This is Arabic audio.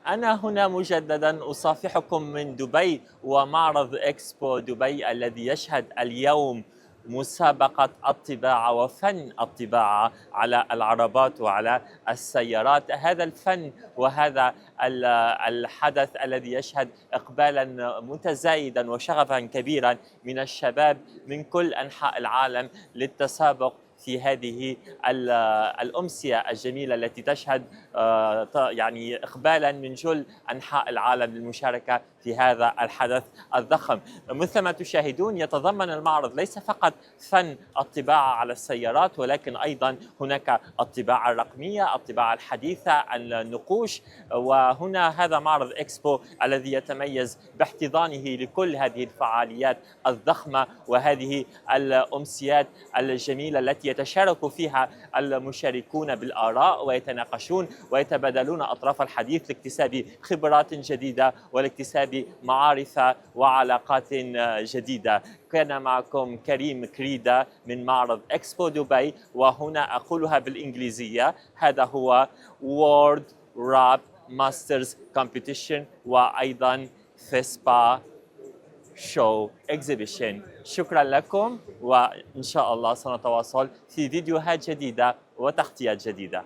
أنا هنا مجددا أصافحكم من دبي ومعرض إكسبو دبي الذي يشهد اليوم مسابقة الطباعة وفن الطباعة على العربات وعلى السيارات. هذا الفن وهذا الحدث الذي يشهد إقبالا متزايدا وشغفا كبيرا من الشباب من كل أنحاء العالم للتسابق في هذه الأمسية الجميلة التي تشهد يعني إقبالا من جل أنحاء العالم للمشاركة في هذا الحدث الضخم. مثلما تشاهدون يتضمن المعرض ليس فقط فن الطباعة على السيارات، ولكن أيضا هناك الطباعة الرقمية، الطباعة الحديثة، النقوش. وهنا هذا معرض إكسبو الذي يتميز باحتضانه لكل هذه الفعاليات الضخمة وهذه الأمسيات الجميلة التي يتشارك فيها المشاركون بالآراء ويتناقشون ويتبادلون أطراف الحديث لاكتساب خبرات جديدة ولاكتساب معارف وعلاقات جديدة. كان معكم كريم كريدة من معرض إكسبو دبي، وهنا أقولها بالإنجليزية: هذا هو World Rap Masters Competition وأيضا FESPA Show Exhibition. شكرا لكم، وإن شاء الله سنتواصل في فيديوهات جديدة وتغطيات جديدة.